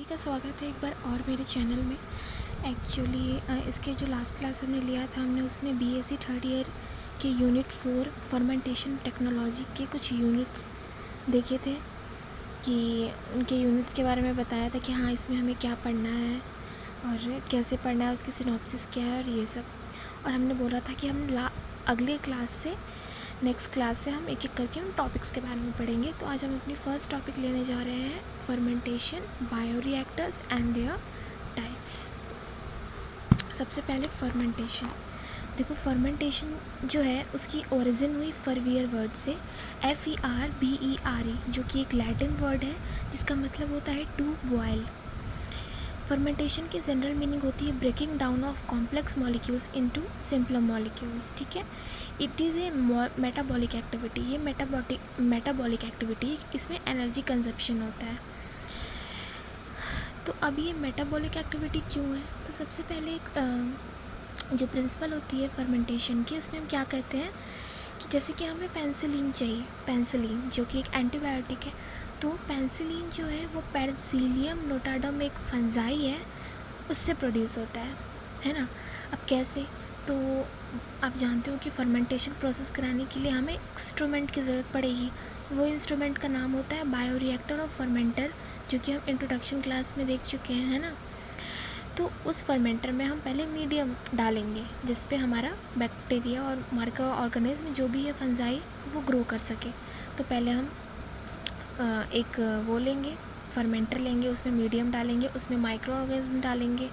का स्वागत है एक बार और मेरे चैनल में। एक्चुअली इसके जो लास्ट क्लास हमने लिया था, हमने उसमें बीएससी थर्ड ईयर के यूनिट 4 फर्मेंटेशन टेक्नोलॉजी के कुछ यूनिट्स देखे थे कि उनके यूनिट के बारे में बताया था कि हाँ इसमें हमें क्या पढ़ना है और कैसे पढ़ना है, उसकी सिनॉप्सिस क्या है और ये सब। और हमने बोला था कि हम अगले क्लास से नेक्स्ट क्लास से हम एक एक करके उन टॉपिक्स के बारे में पढ़ेंगे। तो आज हम अपनी फ़र्स्ट टॉपिक लेने जा रहे हैं fermentation, bioreactors and there types. सबसे पहले फर्मेंटेशन। देखो, फर्मेंटेशन जो है उसकी ओरिजिन हुई फर्वियर वर्ड से, FERBERE, जो कि एक लैटिन वर्ड है जिसका मतलब होता है टू बॉयल। फर्मेंटेशन की जनरल मीनिंग होती है breaking down of complex molecules into simpler molecules. ठीक है, it is a metabolic activity. ये मेटाबॉलिक एक्टिविटी, इसमें एनर्जी कंजप्शन होता है। तो अब ये मेटाबॉलिक एक्टिविटी क्यों है? तो सबसे पहले एक जो प्रिंसिपल होती है फर्मेंटेशन की, उसमें हम क्या करते हैं कि जैसे कि हमें पेंसिलिन चाहिए, पेंसिलिन जो कि एक एंटीबायोटिक है, तो पेंसिलिन जो है वो पेंसिलियम नोटाडम एक फंजाई है, उससे प्रोड्यूस होता है ना। अब कैसे? तो आप जानते हो कि फर्मेंटेशन प्रोसेस कराने के लिए हमें इंस्ट्रूमेंट की ज़रूरत पड़ेगी। वो इंस्ट्रूमेंट का नाम होता है बायोरिएक्टर और फर्मेंटर, जो कि हम इंट्रोडक्शन क्लास में देख चुके हैं, है ना। तो उस फर्मेंटर में हम पहले मीडियम डालेंगे जिस पे हमारा बैक्टीरिया और माइक्रो ऑर्गेनिज्म जो भी है फंजाई वो ग्रो कर सके। तो पहले हम एक वो लेंगे, फर्मेंटर लेंगे, उसमें मीडियम डालेंगे, उसमें माइक्रो ऑर्गेनिज्म डालेंगे,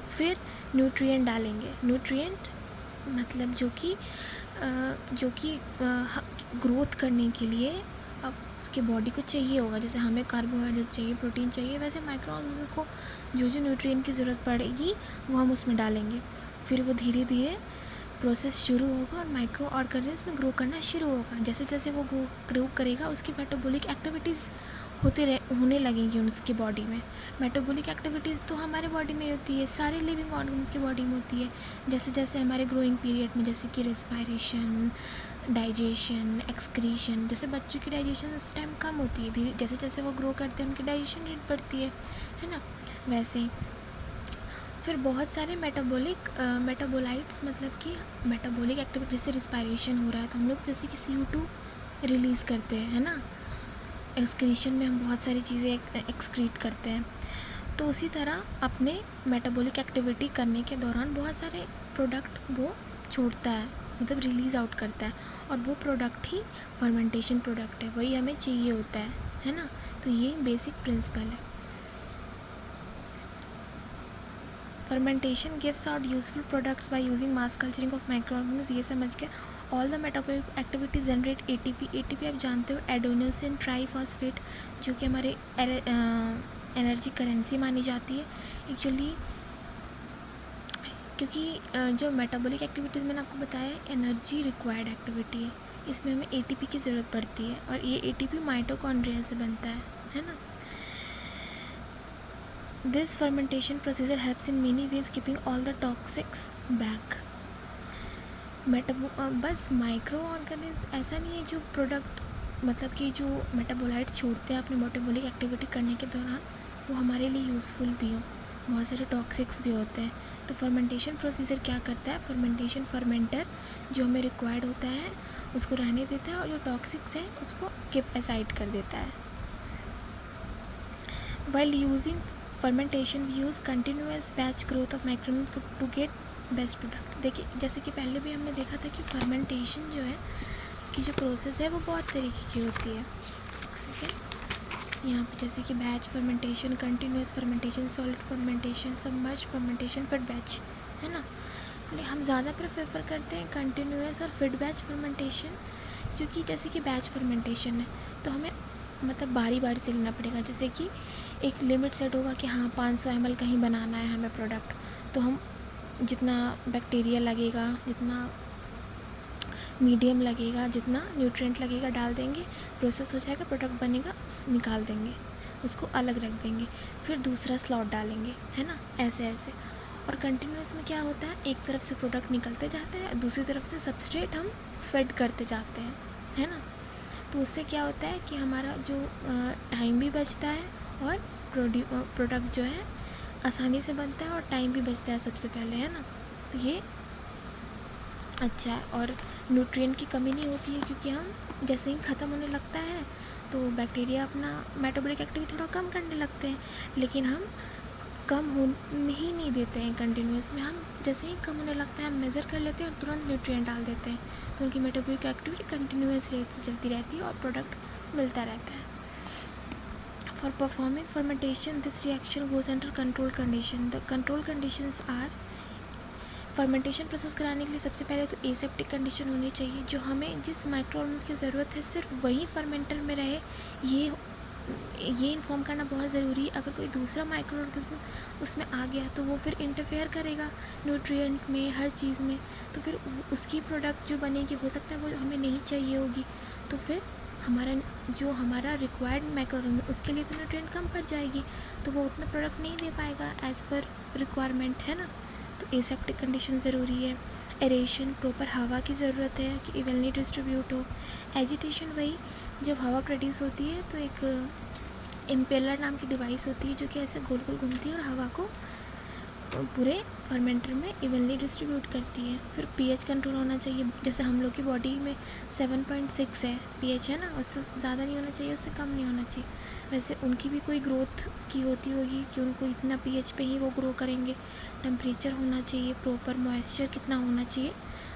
फिर न्यूट्रिएंट डालेंगे। न्यूट्रिएंट मतलब जो कि ग्रोथ करने के लिए अब उसके बॉडी को चाहिए होगा। जैसे हमें कार्बोहाइड्रेट चाहिए, प्रोटीन चाहिए, वैसे माइक्रो ऑर्गेनिज्म को जो न्यूट्रिएंट की ज़रूरत पड़ेगी वो हम उसमें डालेंगे। फिर वो धीरे धीरे प्रोसेस शुरू होगा और माइक्रो ऑर्गेनिज्म ग्रो करना शुरू होगा। जैसे जैसे वो ग्रो करेगा उसकी मेटाबॉलिक एक्टिविटीज़ होने लगेंगी उसकी बॉडी में। मेटाबॉलिक एक्टिविटीज़ तो हमारे बॉडी में होती है, सारे लिविंग ऑर्गन्स की बॉडी में होती है। जैसे जैसे हमारे ग्रोइंग पीरियड में, जैसे कि रेस्पायरेशन, डाइजेशन, एक्सक्रीशन। जैसे बच्चों की डाइजेशन उस टाइम कम होती है, धीरे जैसे जैसे वो ग्रो करते हैं उनकी डाइजेशन रेट बढ़ती है ना। वैसे ही फिर बहुत सारे मेटाबोलाइट्स, मतलब कि मेटाबॉलिक एक्टिविटी, जैसे रिस्पायरेशन हो रहा है तो हम लोग जैसे कि CO2 रिलीज़ करते हैं, है ना। एक्सक्रीशन में हम बहुत सारी चीज़ें एक्सक्रीट करते हैं। तो उसी तरह अपने मेटाबॉलिक एक्टिविटी करने के दौरान बहुत सारे प्रोडक्ट वो छोड़ता है, मतलब रिलीज़ आउट करता है, और वो प्रोडक्ट ही फर्मेंटेशन प्रोडक्ट है, वही हमें चाहिए होता है ना। तो ये बेसिक प्रिंसिपल है। Fermentation gives out useful products by using mass culturing of microorganism. ये समझ के all the metabolic activity generate ATP आप जानते हो, एडेनोसिन ट्राईफॉस्फेट, जो कि हमारे एनर्जी करेंसी मानी जाती है एक्चुअली। क्योंकि जो मेटाबॉलिक एक्टिविटीज़ मैंने आपको बताया एनर्जी रिक्वायर्ड एक्टिविटी है, इसमें हमें ATP की ज़रूरत पड़ती है, और ये ATP माइटोकॉन्ड्रिया से बनता है ना। This fermentation procedure helps in many ways keeping all the toxics back. बस माइक्रो ऑर्गेनिज्म ऐसा नहीं है जो प्रोडक्ट, मतलब कि जो मेटाबोलाइट छोड़ते हैं अपने मेटाबॉलिक एक्टिविटी करने के दौरान, वो हमारे लिए यूज़फुल भी हो, बहुत सारे टॉक्सिक्स भी होते हैं। तो फर्मेंटेशन प्रोसीजर क्या करता है? फर्मेंटेशन फर्मेंटर जो हमें रिक्वायर्ड होता है उसको रहने देता है, और जो टॉक्सिक्स है उसको कीप असाइड कर देता है। While using fermentation we use continuous batch growth of microorganisms to get best products। देखिए, जैसे कि पहले भी हमने देखा था कि फर्मेंटेशन जो है की जो प्रोसेस है वो बहुत तरीके की होती है। यहाँ पे जैसे कि batch fermentation, continuous fermentation, solid fermentation, submerge fermentation, फिर बैच, है ना। हम ज़्यादा प्रेफर करते हैं कंटिन्यूस और फिर बैच फर्मेंटेशन, क्योंकि जैसे कि बैच फर्मेंटेशन है तो हमें मतलब बारी बारी से लेना पड़ेगा। जैसे कि एक लिमिट सेट होगा कि हाँ 500 ml कहीं बनाना है हमें प्रोडक्ट, तो हम जितना बैक्टीरिया लगेगा, जितना मीडियम लगेगा, जितना न्यूट्रिएंट लगेगा डाल देंगे, प्रोसेस हो जाएगा, प्रोडक्ट बनेगा, निकाल देंगे, उसको अलग रख देंगे, फिर दूसरा स्लॉट डालेंगे, है ना। ऐसे ऐसे। और कंटिन्यूस में क्या होता है, एक तरफ से प्रोडक्ट निकलते जाता है, दूसरी तरफ से सबस्ट्रेट हम फेड करते जाते हैं, है ना। तो उससे क्या होता है कि हमारा जो टाइम भी बचता है और प्रोडक्ट जो है आसानी से बनता है और टाइम भी बचता है सबसे पहले, है ना। तो ये अच्छा है और न्यूट्रिएंट की कमी नहीं होती है, क्योंकि हम जैसे ही ख़त्म होने लगता है तो बैक्टीरिया अपना मेटाबॉलिक एक्टिविटी थोड़ा कम करने लगते हैं, लेकिन हम कम हो ही नहीं देते हैं कंटिन्यूस में। हम जैसे ही कम होने लगता है हम मेज़र कर लेते हैं और तुरंत न्यूट्रिएंट डाल देते हैं, तो उनकी मेटाबॉलिक एक्टिविटी कंटिन्यूस रेट से चलती रहती है और प्रोडक्ट मिलता रहता है। For performing fermentation this reaction goes under control condition. The control conditions are, fermentation process कराने के लिए सबसे पहले तो एसेप्टिक कंडीशन होनी चाहिए, जो हमें जिस माइक्रो ऑर्गेनिज्म की ज़रूरत है सिर्फ वही फर्मेंटर में रहे, ये इन्फॉर्म करना बहुत ज़रूरी है। अगर कोई दूसरा माइक्रो ऑर्गेनिज्म उसमें आ गया तो वो फिर इंटरफेयर करेगा न्यूट्रिएंट में, हर चीज़ में, तो फिर उसकी प्रोडक्ट जो बनेगी हो सकता है वो हमें नहीं चाहिए होगी, तो फिर हमारा रिक्वायर्ड माइक्रो ऑर्गेनिज्म उसके लिए तो न्यूट्रिएंट कम पड़ जाएगी, तो वो उतना प्रोडक्ट नहीं दे पाएगा एज़ पर रिक्वायरमेंट, है ना। तो एसेप्टिक कंडीशन ज़रूरी है। एरेशन, प्रॉपर हवा की ज़रूरत है कि इवनली डिस्ट्रीब्यूट हो। एजिटेशन, वही जब हवा प्रोड्यूस होती है तो एक इम्पेलर नाम की डिवाइस होती है जो कि ऐसे गोल गोल घूमती है और हवा को पूरे फर्मेंटर में इवनली डिस्ट्रीब्यूट करती है। फिर पीएच कंट्रोल होना चाहिए, जैसे हम लोग की बॉडी में 7.6 है पीएच, है ना, उससे ज़्यादा नहीं होना चाहिए, उससे कम नहीं होना चाहिए। वैसे उनकी भी कोई ग्रोथ की होती होगी कि उनको इतना पीएच पे ही वो ग्रो करेंगे। टेम्परेचर होना चाहिए, प्रॉपर मॉइस्चर कितना होना चाहिए,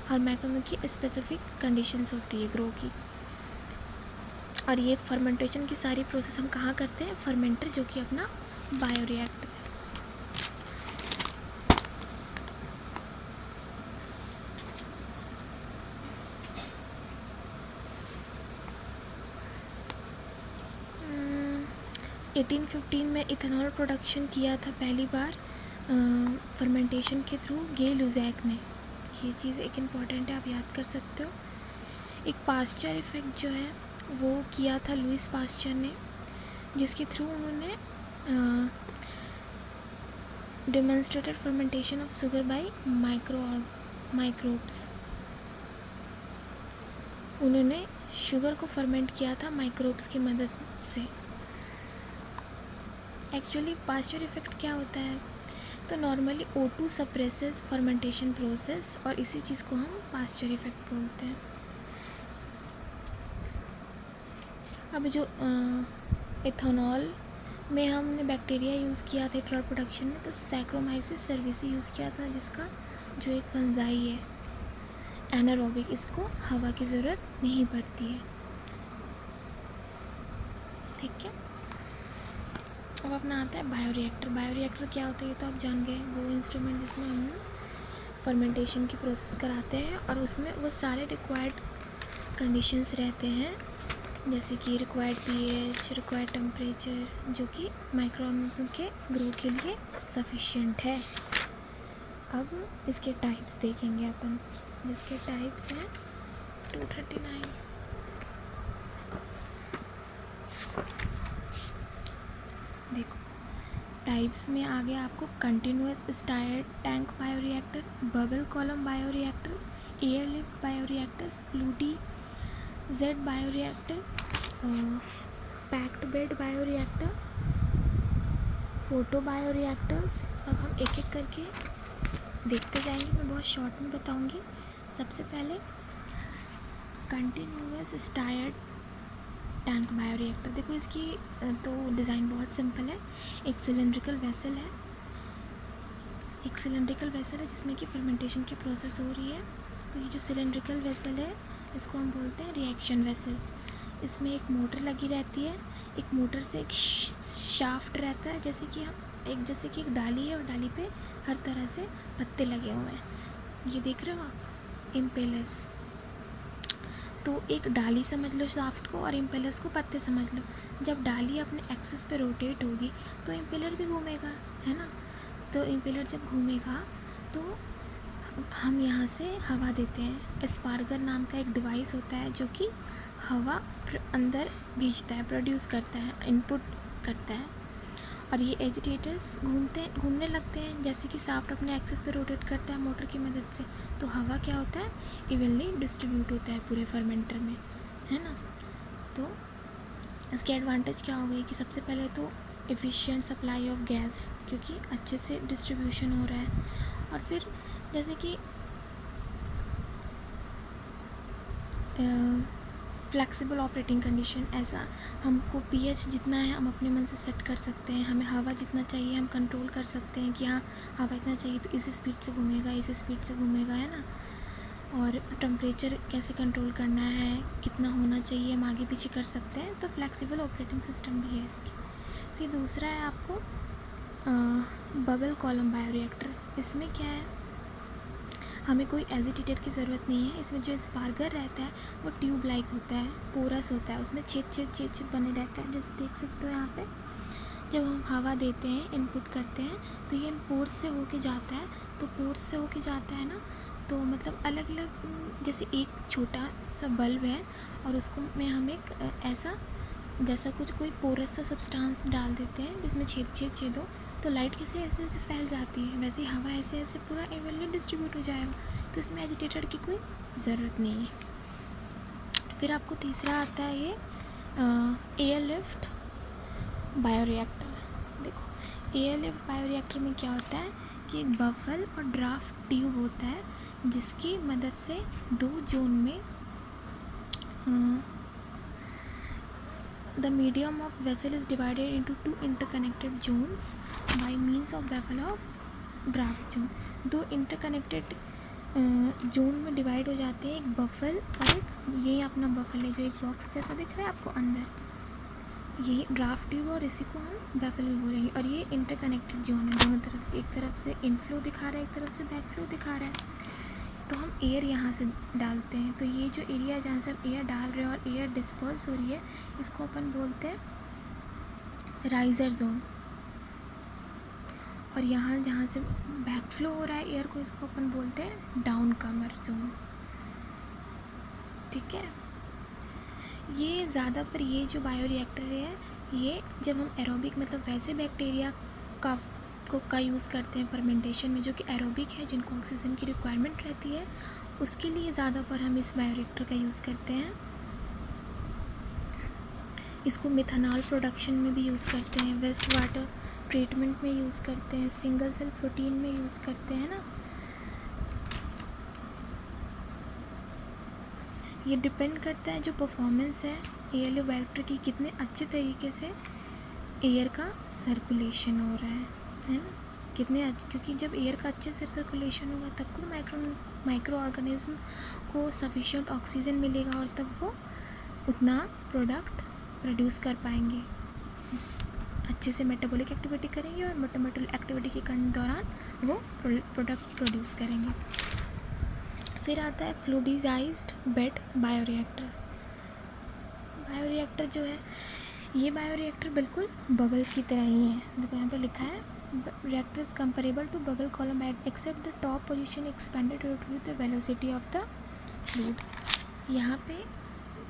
हर मैक्रो की स्पेसिफिक कंडीशंस होती है ग्रो की। और ये फर्मेंटेशन की सारी प्रोसेस हम कहाँ करते हैं, फर्मेंटर जो कि अपना बायोरिएक्टर है। Hmm, 1815 में इथेनॉल प्रोडक्शन किया था पहली बार फर्मेंटेशन के थ्रू गे लुज़ैक ने। ये चीज़ एक इम्पॉर्टेंट है, आप याद कर सकते हो। एक पास्चर इफ़ेक्ट जो है वो किया था लुइस पास्चर ने, जिसके थ्रू उन्होंने demonstrated fermentation of sugar by microbes. उन्होंने शुगर को फर्मेंट किया था माइक्रोब्स की मदद से। एक्चुअली पास्चर इफ़ेक्ट क्या होता है, तो normally O2 suppresses fermentation process, और इसी चीज़ को हम पास्चर इफ़ेक्ट बोलते हैं। अब जो इथेनॉल में हमने बैक्टीरिया यूज़ किया था इथेनॉल प्रोडक्शन में, तो सैक्रोमाइसिस सर्विसी यूज़ किया था, जिसका जो एक फंजाई है एनारोबिक, इसको हवा की ज़रूरत नहीं पड़ती है, ठीक है। अब अपना आता है बायोरिएक्टर। बायोरिएक्टर क्या होता है ये तो आप जान गए, वो इंस्ट्रूमेंट जिसमें हम फर्मेंटेशन की प्रोसेस कराते हैं और उसमें वो सारे रिक्वायर्ड कंडीशंस रहते हैं, जैसे कि रिक्वायर्ड पीएच, रिक्वायर्ड टेम्परेचर, जो कि माइक्रो ऑर्गेनिज्म के ग्रो के लिए सफिशिएंट है। अब इसके टाइप्स देखेंगे अपन, जिसके टाइप्स हैं 239। देखो टाइप्स में आ गया आपको continuous stirred tank bioreactor, bubble column bioreactor, air lift bioreactors, fluidized bioreactor, packed bed bioreactor, photo bioreactors. अब हम एक एक करके देखते जाएंगे, मैं बहुत शॉर्ट में बताऊंगी। सबसे पहले कंटिन्यूअस स्टायर्ड टैंक बायोरिएक्टर। देखो इसकी तो डिज़ाइन बहुत सिंपल है। एक सिलेंड्रिकल वेसल है, जिसमें कि फर्मेंटेशन की प्रोसेस हो रही है। तो ये जो सिलेंड्रिकल वेसल है इसको हम बोलते हैं रिएक्शन वेसल। इसमें एक मोटर लगी रहती है, एक मोटर से एक शाफ्ट रहता है, जैसे कि एक डाली है और डाली पे हर तरह से पत्ते लगे हुए हैं, ये देख रहे हो आप, इम्पेलर्स। तो एक डाली समझ लो शाफ्ट को और इम्पेलर्स को पत्ते समझ लो। जब डाली अपने एक्सिस पे रोटेट होगी तो इम्पेलर भी घूमेगा, है ना। तो इम्पेलर जब घूमेगा तो हम यहाँ से हवा देते हैं। एस्पार्गर नाम का एक डिवाइस होता है जो कि हवा अंदर भेजता है, प्रोड्यूस करता है, इनपुट करता है। और ये एजिटेटर्स घूमने लगते हैं, जैसे कि शाफ्ट अपने एक्सिस पे रोटेट करता है मोटर की मदद से, तो हवा क्या होता है, इवनली डिस्ट्रीब्यूट होता है पूरे फर्मेंटर में, है ना। तो इसके एडवांटेज क्या हो गई कि सबसे पहले तो एफिशिएंट सप्लाई ऑफ गैस, क्योंकि अच्छे से डिस्ट्रीब्यूशन हो रहा है। और फिर जैसे कि फ्लेक्सिबल ऑपरेटिंग कंडीशन, ऐसा हमको पीएच जितना है हम अपने मन से सेट कर सकते हैं, हमें हवा जितना चाहिए हम कंट्रोल कर सकते हैं कि हाँ हवा इतना चाहिए तो इस स्पीड से घूमेगा, इस स्पीड से घूमेगा, है ना। और टेम्परेचर कैसे कंट्रोल करना है, कितना होना चाहिए, हम आगे पीछे कर सकते हैं। तो फ्लेक्सिबल ऑपरेटिंग सिस्टम भी है इसकी। फिर दूसरा है आपको बबल कॉलम बायोरिएक्टर। इसमें क्या है, हमें कोई एजिटेटर की ज़रूरत नहीं है। इसमें जो स्पार्कर रहता है वो ट्यूब लाइक होता है, पोरस होता है, उसमें छेद बने रहते हैं, जैसे देख सकते हो यहाँ पे। जब हम हवा देते हैं, इनपुट करते हैं, तो ये इन पोर्स से होके जाता है। तो पोर्स से होके जाता है ना, तो मतलब अलग अलग, जैसे एक छोटा सा बल्ब है और उसको में हम एक ऐसा जैसा कुछ कोई पोरस सा सब्सटेंस डाल देते हैं जिसमें छेद हो, तो लाइट कैसे ऐसे ऐसे फैल जाती है, वैसे ही हवा ऐसे ऐसे पूरा इवनली डिस्ट्रीब्यूट हो जाएगा। तो इसमें एजिटेटर की कोई ज़रूरत नहीं है। फिर आपको तीसरा आता है ये एयर लिफ्ट बायोरिएक्टर। देखो एयर लिफ्ट बायोरिएक्टर में क्या होता है कि एक बफल और ड्राफ्ट ट्यूब होता है, जिसकी मदद से दो जोन में the medium of vessel is divided into two interconnected zones by means of baffle of draft zone। दो इंटरकनेक्टेड जोन में डिवाइड हो जाते हैं, एक बफल और एक, ये अपना बफल है जो एक बॉक्स जैसा दिख रहा है आपको अंदर, ये ड्राफ्ट ट्यूब और इसी को हम बैफल भी बोलेंगे। और ये इंटरकनेक्टेड जोन है दोनों तरफ से, एक तरफ से इनफ्लो दिखा रहा है, एक तरफ से बैकफ्लो दिखा रहा है। तो हम एयर यहाँ से डालते हैं, तो ये जो एरिया है जहाँ से हम एयर डाल रहे हैं और एयर डिस्पर्स हो रही है, इसको अपन बोलते हैं राइजर जोन। और यहाँ जहाँ से बैकफ्लो हो रहा है एयर को, इसको अपन बोलते हैं डाउन कमर जोन। ठीक है, ये ज़्यादा पर ये जो बायोरिएक्टर है, ये जब हम एरोबिक मतलब वैसे बैक्टीरिया का यूज़ करते हैं फर्मेंटेशन में, जो कि एरोबिक है, जिनको ऑक्सीजन की रिक्वायरमेंट रहती है, उसके लिए ज़्यादा पर हम इस बायोरिएक्टर का यूज़ करते हैं। इसको मिथेनॉल प्रोडक्शन में भी यूज़ करते हैं, वेस्ट वाटर ट्रीटमेंट में यूज़ करते हैं, सिंगल सेल प्रोटीन में यूज़ करते हैं ना। ये डिपेंड करता है जो परफॉर्मेंस है एयर लिफ्ट बायोरिएक्टर की, कितने अच्छे तरीके से एयर का सर्कुलेशन हो रहा है ना, कितने अच्छे, क्योंकि जब एयर का अच्छे से सर्कुलेशन होगा तब को माइक्रो ऑर्गेनिज्म को सफिशिएंट ऑक्सीजन मिलेगा और तब वो उतना प्रोडक्ट प्रोड्यूस कर पाएंगे, अच्छे से मेटाबॉलिक एक्टिविटी करेंगे और मेटाबॉलिक एक्टिविटी के दौरान वो प्रोडक्ट प्रोड्यूस करेंगे। फिर आता है फ्लूइडाइज्ड बेड बायोरिएक्टर। बायोरिएक्टर जो है, ये बायोरिएक्टर बिल्कुल बबल की तरह ही है। देखो यहाँ पे लिखा है reactor is comparable to bubble column except the top position expanded with the velocity of the fluid। यहाँ पे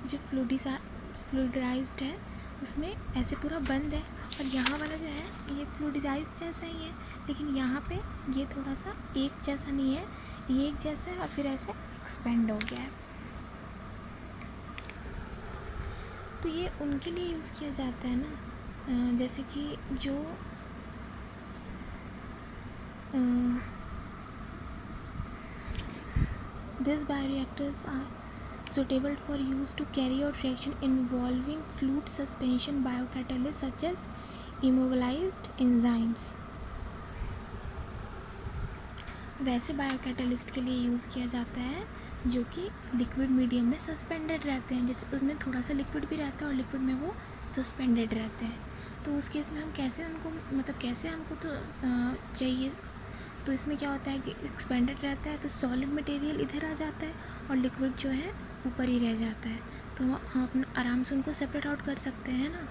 जो फ्लूइडाइज्ड है उसमें ऐसे पूरा बंद है, और यहाँ वाला जो है ये फ्लूइडाइज्ड जैसा ही है, लेकिन यहाँ पे ये थोड़ा सा एक जैसा नहीं है, ये एक जैसा है और फिर ऐसे एक्सपेंड हो गया है। तो ये उनके लिए यूज़ किया जाता है ना, जैसे कि जो these bioreactors are suitable for use to carry out reaction involving fluid suspension biocatalysts such as immobilized enzymes। वैसे बायोकैटलिस्ट के लिए यूज़ किया जाता है जो कि लिक्विड मीडियम में सस्पेंडेड रहते हैं, जैसे उसमें थोड़ा सा लिक्विड भी रहता है और लिक्विड में वो सस्पेंडेड रहते हैं। तो उस केस में हम कैसे उनको मतलब कैसे हमको तो चाहिए, तो इसमें क्या होता है कि एक्सपेंडेड रहता है तो सॉलिड मटेरियल इधर आ जाता है और लिक्विड जो है ऊपर ही रह जाता है, तो हम अपना आराम से उनको सेपरेट आउट कर सकते हैं ना।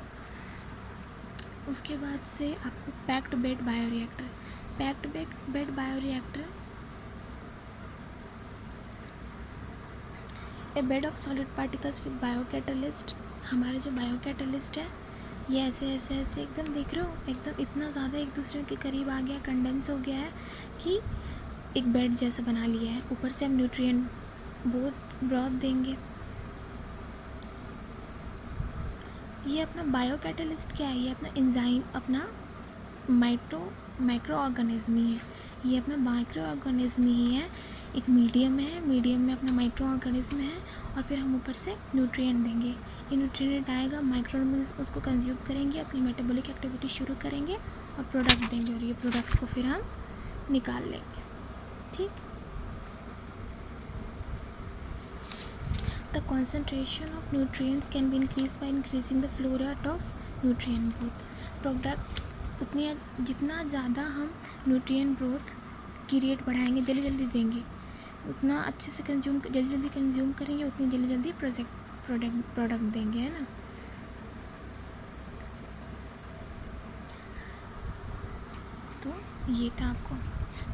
उसके बाद से आपको packed bed bioreactor. Packed bed bioreactor A bed of solid particles with biocatalyst. हमारे जो बायोकैटलिस्ट है ये ऐसे ऐसे ऐसे एकदम देख रहे हो, एकदम इतना ज़्यादा एक दूसरे के करीब आ गया, कंडेंस हो गया है कि एक बेड जैसा बना लिया है। ऊपर से हम न्यूट्रिएंट बहुत ब्रॉथ देंगे ये अपना बायो कैटलिस्ट क्या है, ये अपना एंजाइम, अपना माइक्रो ऑर्गेनिज्म ही है, ये अपना माइक्रो ऑर्गेनिज्म ही है, एक मीडियम है, मीडियम में अपना माइक्रो ऑर्गेनिज्म है, और फिर हम ऊपर से न्यूट्रिएंट देंगे, ये न्यूट्रिएंट आएगा, माइक्रो ऑर्गेनिज्म उसको कंज्यूम करेंगे, अपनी मेटाबॉलिक एक्टिविटी शुरू करेंगे और प्रोडक्ट देंगे, और ये प्रोडक्ट को फिर हम निकाल लेंगे। ठीक, the concentration of nutrients can be increase by increasing the flow rate of nutrient growth. Product उतनी जितना ज़्यादा हम न्यूट्रिएंट ग्रोथ की रेट बढ़ाएंगे, जल्दी जल्दी देंगे, उतना अच्छे से जल्दी जल्दी कंज्यूम करेंगे, उतनी जल्दी जल्दी प्रोडक्ट देंगे, है ना। तो ये था आपको।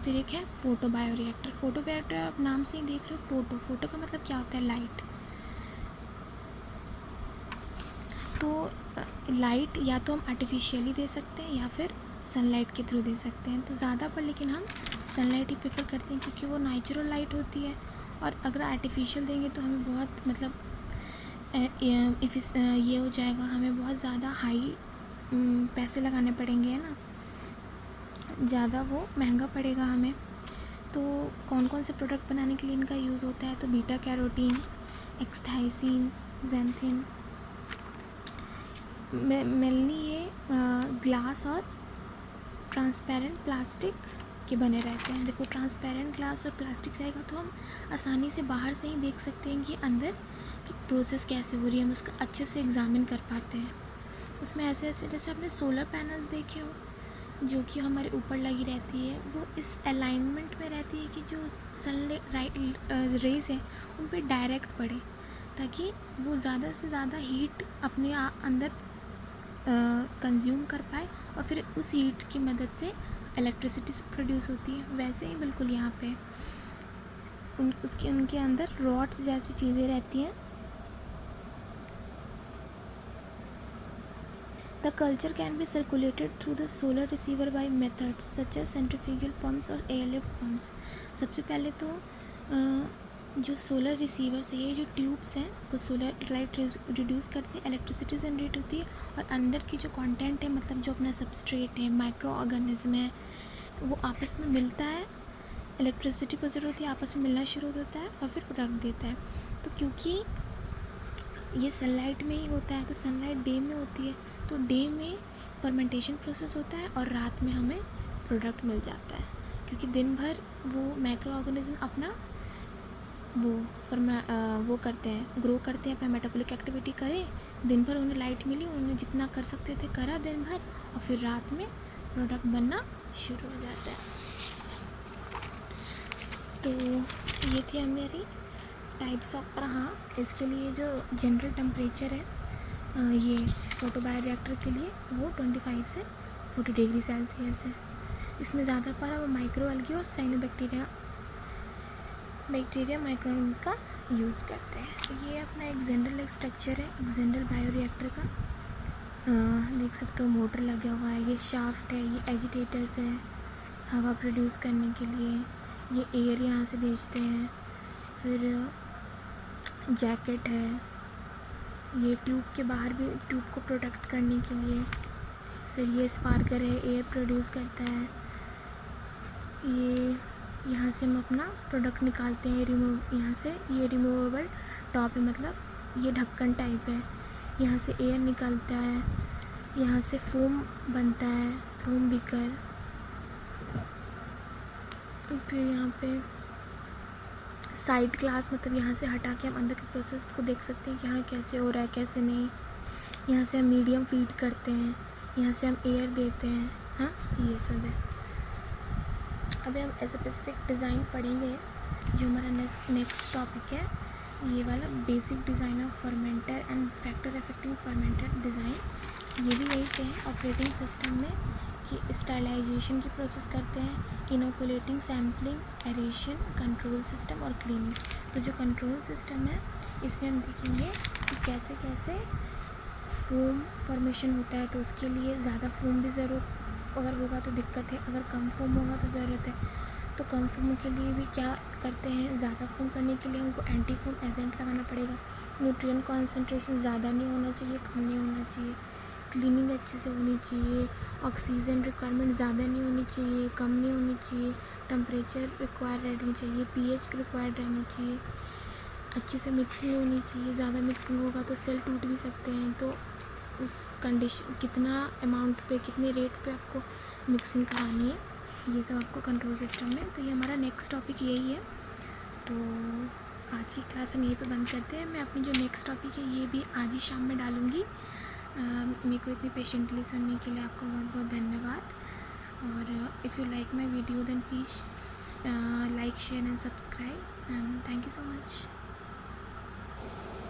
फिर एक है फोटो बायोरिएक्टर। फोटो बायोरिएक्टर आप नाम से ही देख रहे हो, फोटो का मतलब क्या होता है, लाइट। तो लाइट या तो हम आर्टिफिशियली दे सकते हैं या फिर सनलाइट के थ्रू दे सकते हैं। तो ज़्यादा पर लेकिन हम सनलाइट ही प्रेफर करते हैं, क्योंकि वो नेचुरल लाइट होती है, और अगर आर्टिफिशियल देंगे तो हमें बहुत मतलब ये हो जाएगा, हमें बहुत ज़्यादा हाई पैसे लगाने पड़ेंगे, है ना, ज़्यादा वो महंगा पड़ेगा हमें। तो कौन कौन से प्रोडक्ट बनाने के लिए इनका यूज़ होता है, तो बीटा कैरोटीन, एक्सथाइसिन, ज़ैंथिन, मेनली ये ग्लास और ट्रांसपेरेंट प्लास्टिक के बने रहते हैं। देखो, ट्रांसपेरेंट ग्लास और प्लास्टिक रहेगा तो हम आसानी से बाहर से ही देख सकते हैं कि अंदर की प्रोसेस कैसे हो रही है, हम उसका अच्छे से एग्जामिन कर पाते हैं। उसमें ऐसे ऐसे जैसे आपने सोलर पैनल्स देखे हो जो कि हमारे ऊपर लगी रहती है, वो इस अलाइनमेंट में रहती है कि जो सनलाइट रेज है उन पर डायरेक्ट पड़े, ताकि वो ज़्यादा से ज़्यादा हीट अपने अंदर कंज्यूम कर पाए, और फिर उस हीट की मदद से इलेक्ट्रिसिटी प्रोड्यूस होती है। वैसे ही बिल्कुल यहाँ पे उनके अंदर रॉड्स जैसी चीज़ें रहती हैं। The culture can be circulated through the solar receiver by methods such as centrifugal pumps और एयरलिफ्ट पम्प्स। सबसे पहले तो जो सोलर रिसीवर्स है, ये जो ट्यूब्स हैं, वो सोलर लाइट रिड्यूस करते हैं, इलेक्ट्रिसिटी जनरेट होती है, और अंदर की जो कंटेंट है, मतलब जो अपना सबस्ट्रेट है, माइक्रो ऑर्गेनिज्म है, वो आपस में मिलता है, इलेक्ट्रिसिटी प्रोड्यूस होती है, आपस में मिलना शुरू होता है और फिर प्रोडक्ट देता है। तो क्योंकि ये सनलाइट में ही होता है, तो सनलाइट डे में होती है, तो डे में फर्मेंटेशन प्रोसेस होता है और रात में हमें प्रोडक्ट मिल जाता है, क्योंकि दिन भर वो माइक्रो ऑर्गेनिज्म अपना वो करते हैं, ग्रो करते हैं, अपना मेटाबॉलिक एक्टिविटी करें, दिन भर उन्हें लाइट मिली, उन्हें जितना कर सकते थे करा दिन भर, और फिर रात में प्रोडक्ट बनना शुरू हो जाता है। तो ये थी हमारी टाइप्स ऑफ। हाँ, इसके लिए जो जनरल टेम्परेचर है ये फोटो बायोरिएक्टर के लिए वो 25 से 40 डिग्री सेल्सियस है। इसमें ज़्यादा पारा वो माइक्रो एल्गी और साइनोबैक्टीरिया माइक्रोऑर्गेनिज्म का यूज़ करते हैं। तो ये अपना एक जनरल स्ट्रक्चर है, एक जनरल बायोरिएक्टर का। देख सकते हो मोटर लगा हुआ है, ये शाफ्ट है, ये एजिटेटर्स है हवा प्रोड्यूस करने के लिए, ये एयर यहाँ से भेजते हैं, फिर जैकेट है, ये ट्यूब के बाहर भी ट्यूब को प्रोटेक्ट करने के लिए, फिर ये स्पार्कर है, एयर प्रोड्यूस करता है, ये यहाँ से हम अपना प्रोडक्ट निकालते हैं, यहाँ से ये रिमूवेबल टॉप है, मतलब ये ढक्कन टाइप है, यहाँ से एयर निकलता है, यहाँ से फोम बनता है, फोम बीकर, फिर यहाँ पे साइड ग्लास, मतलब यहाँ से हटा के हम अंदर के प्रोसेस को देख सकते हैं कि यहाँ कैसे हो रहा है कैसे नहीं। यहाँ से हम मीडियम फीड करते हैं, यहाँ से हम एयर देते हैं। हाँ, ये सब है। अभी हम स्पेसिफिक डिज़ाइन पढ़ेंगे, जो हमारा नेक्स्ट टॉपिक है, ये वाला basic design of fermenter and factor affecting fermenter design. ये भी यही पे है ऑपरेटिंग सिस्टम में कि स्टरलाइजेशन की प्रोसेस करते हैं, inoculating, sampling, aeration, control system और क्लीनिंग। तो जो कंट्रोल सिस्टम है इसमें हम देखेंगे कि कैसे कैसे फोम फॉर्मेशन होता है। तो उसके लिए ज़्यादा फोम भी ज़रूरत अगर होगा तो दिक्कत है, अगर कम फोम होगा तो ज़रूरत है। तो कम फोम के लिए भी क्या करते हैं, ज़्यादा फोम करने के लिए हमको एंटी फोम एजेंट लगाना पड़ेगा, न्यूट्रिएंट कॉन्सेंट्रेशन ज़्यादा नहीं होना चाहिए, कम नहीं होना चाहिए, क्लीनिंग अच्छे से होनी चाहिए, ऑक्सीजन रिक्वायरमेंट ज़्यादा नहीं होनी चाहिए, कम नहीं होनी चाहिए, टेम्परेचर रिक्वायर रहनी चाहिए, पीएच रिक्वायर्ड रहनी चाहिए, अच्छे से मिक्सिंग होनी चाहिए। ज़्यादा मिक्सिंग होगा तो सेल टूट भी सकते हैं, तो उस कंडीशन कितना अमाउंट पे, कितने रेट पे आपको मिक्सिंग करानी है, ये सब आपको कंट्रोल सिस्टम में। तो ये हमारा नेक्स्ट टॉपिक यही है। तो आज की क्लास हम यहीं पे बंद करते हैं। मैं अपनी जो नेक्स्ट टॉपिक है ये भी आज ही शाम में डालूँगी। मेरे को इतनी पेशेंटली सुनने के लिए आपका बहुत बहुत धन्यवाद। और if you like my video then please like, share and subscribe, and thank you so much.